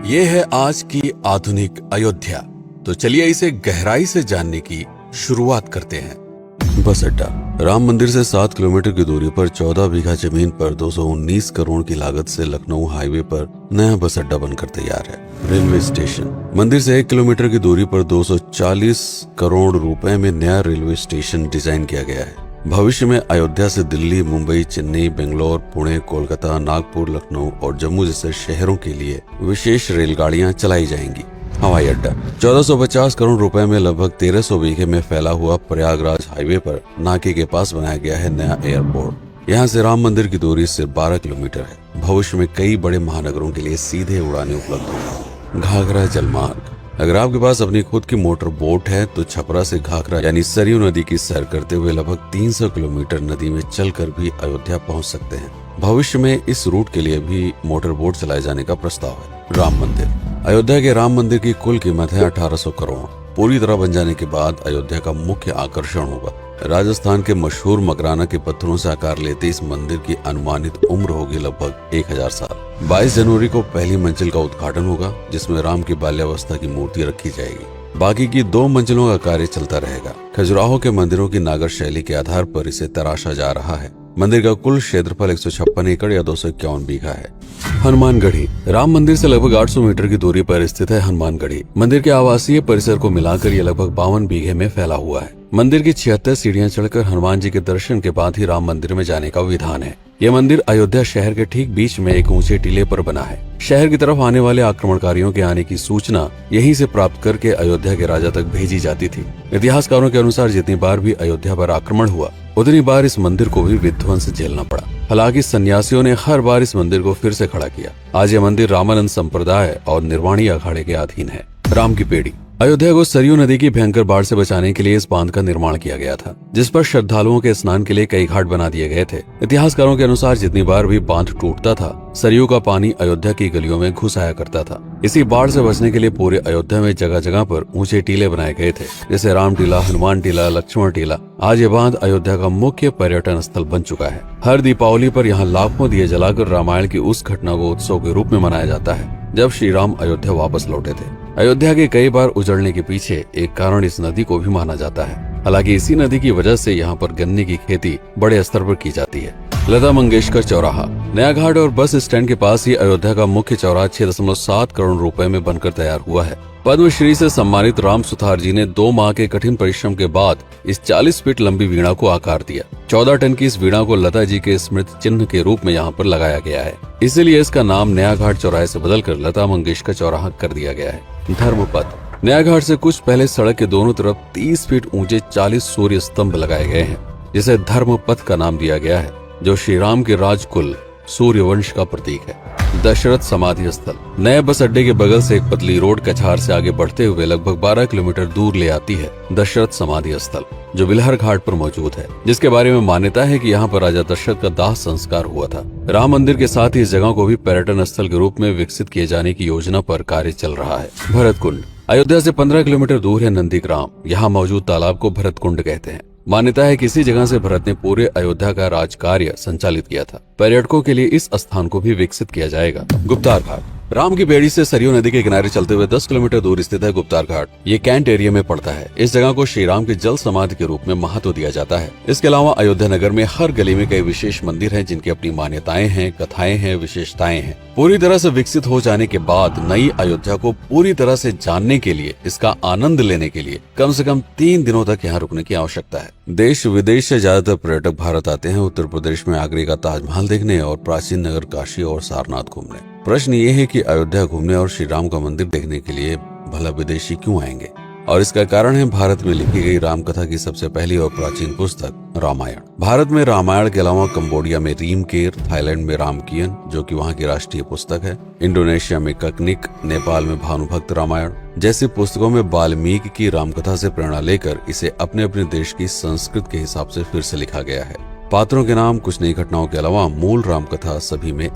ये है आज की आधुनिक अयोध्या। तो चलिए इसे गहराई से जानने की शुरुआत करते हैं। बस अड्डा। राम मंदिर से 7 किलोमीटर की दूरी पर 14 बीघा जमीन पर 219 करोड़ की लागत से लखनऊ हाईवे पर नया बस अड्डा बनकर तैयार है। Railway station. मंदिर से 1 किलोमीटर की दूरी पर 240 करोड़ रुपए में नया रेलवे स्टेशन डिजाइन किया गया है। भविष्य में अयोध्या से दिल्ली, मुंबई, चेन्नई, बेंगलोर, पुणे, कोलकाता, नागपुर, लखनऊ और जम्मू जैसे शहरों के लिए विशेष रेलगाड़ियां चलाई जाएंगी। हवाई अड्डा। 1450 करोड़ रुपए में लगभग 1300 बीघे में फैला हुआ प्रयागराज हाईवे पर नाके के पास बनाया गया है नया एयरपोर्ट। यहाँ से राम मंदिर की दूरी सिर्फ 12 किलोमीटर है। भविष्य में कई बड़े महानगरों के लिए सीधे उड़ानें उपलब्ध होंगी। घाघरा जलमार्ग। अगर आपके पास अपनी खुद की मोटर बोट है तो छपरा से घाघरा यानी सरयू नदी की सैर करते हुए लगभग 300 किलोमीटर नदी में चलकर भी अयोध्या पहुंच सकते हैं। भविष्य में इस रूट के लिए भी मोटर बोट चलाए जाने का प्रस्ताव है। राम मंदिर। अयोध्या के राम मंदिर की कुल कीमत है 1800 करोड़। पूरी तरह बन जाने के बाद अयोध्या का मुख्य आकर्षण होगा। राजस्थान के मशहूर मकराना के पत्थरों से आकार लेते इस मंदिर की अनुमानित उम्र होगी लगभग 1000 साल। 22 जनवरी को पहली मंजिल का उद्घाटन होगा, जिसमें राम की बाल्यावस्था की मूर्ति रखी जाएगी। बाकी की 2 मंजिलों का कार्य चलता रहेगा। खजुराहो के मंदिरों की नागर शैली के आधार पर इसे तराशा जा रहा है। मंदिर का कुल क्षेत्रफल 156 एकड़ या 251 बीघा है। हनुमानगढ़ी। राम मंदिर से लगभग 800 मीटर की दूरी पर स्थित है हनुमानगढ़ी। मंदिर के आवासीय परिसर को मिलाकर यह लगभग 52 बीघे में फैला हुआ है। मंदिर की 76 सीढ़ियां चढ़कर हनुमान जी के दर्शन के बाद ही राम मंदिर में जाने का विधान है। यह मंदिर अयोध्या शहर के ठीक बीच में एक ऊंचे टीले पर बना है। शहर की तरफ आने वाले आक्रमणकारियों के आने की सूचना यहीं से प्राप्त करके अयोध्या के राजा तक भेजी जाती थी। इतिहासकारों के अनुसार जितनी बार भी अयोध्या पर आक्रमण हुआ उतनी बार इस मंदिर को भी विध्वंस झेलना पड़ा। हालांकि सन्यासियों ने हर बार इस मंदिर को फिर से खड़ा किया। आज यह मंदिर रामानंद संप्रदाय और निर्वाणी अखाड़े के अधीन है। राम की पेड़ी। अयोध्या को सरयू नदी की भयंकर बाढ़ से बचाने के लिए इस बांध का निर्माण किया गया था, जिस पर श्रद्धालुओं के स्नान के लिए कई घाट बना दिए गए थे। इतिहासकारों के अनुसार जितनी बार भी बांध टूटता था, सरयू का पानी अयोध्या की गलियों में घुस आया करता था। इसी बाढ़ से बचने के लिए पूरे अयोध्या में जगह जगह पर ऊंचे टीले बनाए गए थे, जैसे राम टीला, हनुमान टीला, लक्ष्मण टीला। आज ये बांध अयोध्या का मुख्य पर्यटन स्थल बन चुका है। हर दीपावली पर यहाँ लाखों दिए जलाकर रामायण की उस घटना को उत्सव के रूप में मनाया जाता है जब श्री राम अयोध्या वापस लौटे थे। अयोध्या के कई बार उजड़ने के पीछे एक कारण इस नदी को भी माना जाता है। हालांकि इसी नदी की वजह से यहाँ पर गन्ने की खेती बड़े स्तर पर की जाती है। लता मंगेशकर चौराहा। नया घाट और बस स्टैंड के पास ही अयोध्या का मुख्य चौराहा 6.7 करोड़ रुपए में बनकर तैयार हुआ है। पद्मश्री से सम्मानित राम सुथार जी ने 2 माह के कठिन परिश्रम के बाद इस 40 फीट लंबी वीणा को आकार दिया। 14 टन की इस वीणा को लता जी के स्मृति चिन्ह के रूप में यहाँ पर लगाया गया है। इसीलिए इसका नाम नया घाट चौराहे से बदलकर लता मंगेशकर चौराहा कर दिया गया है। धर्मपथ। नया घाट से कुछ पहले सड़क के दोनों तरफ 30 फीट ऊंचे 40 सूर्य स्तंभ लगाए गए हैं, जिसे धर्मपथ का नाम दिया गया है, जो श्री राम के राजकुल सूर्यवंश का प्रतीक है। दशरथ समाधि स्थल। नए बस अड्डे के बगल से एक पतली रोड कछार से आगे बढ़ते हुए लगभग 12 किलोमीटर दूर ले आती है दशरथ समाधि स्थल, जो बिलहर घाट पर मौजूद है, जिसके बारे में मान्यता है कि यहाँ पर राजा दशरथ का दाह संस्कार हुआ था। राम मंदिर के साथ ही इस जगह को भी पर्यटन स्थल के रूप में विकसित किए जाने की योजना पर कार्य चल रहा है। भरत कुंड। अयोध्या से 15 किलोमीटर दूर है नंदीग्राम। यहाँ मौजूद तालाब को भरत कुंड कहते हैं। मान्यता है कि इसी जगह से भरत ने पूरे अयोध्या का राज कार्य संचालित किया था। पर्यटकों के लिए इस स्थान को भी विकसित किया जाएगा। गुप्तार घाट। राम की बेड़ी से सरयू नदी के किनारे चलते हुए 10 किलोमीटर दूर स्थित है गुप्तार घाट। ये कैंट एरिया में पड़ता है। इस जगह को श्री राम के जल समाधि के रूप में महत्व दिया जाता है। इसके अलावा अयोध्या नगर में हर गली में कई विशेष मंदिर हैं, जिनकी अपनी मान्यताएं हैं, कथाएं हैं, विशेषताएं हैं। पूरी तरह से विकसित हो जाने के बाद नई अयोध्या को पूरी तरह से जानने के लिए, इसका आनंद लेने के लिए कम से कम 3 दिनों तक यहाँ रुकने की आवश्यकता है। देश विदेश से ज्यादातर पर्यटक भारत आते हैं उत्तर प्रदेश में आगरे का ताजमहल देखने और प्राचीन नगर काशी और सारनाथ घूमने। प्रश्न ये है कि अयोध्या घूमने और श्री राम का मंदिर देखने के लिए भला विदेशी क्यों आएंगे? और इसका कारण है भारत में लिखी गई राम कथा की सबसे पहली और प्राचीन पुस्तक रामायण। भारत में रामायण के अलावा कंबोडिया में रीमकेर, थाईलैंड में रामकियन, जो कि वहाँ की राष्ट्रीय पुस्तक है, इंडोनेशिया में ककनिक, नेपाल में भानुभक्त रामायण जैसी पुस्तकों में वाल्मीकि की रामकथा से प्रेरणा लेकर इसे अपने अपने देश की संस्कृत के हिसाब से फिर से लिखा गया है। पात्रों के नाम, कुछ नई घटनाओं के अलावा मूल रामकथा सभी में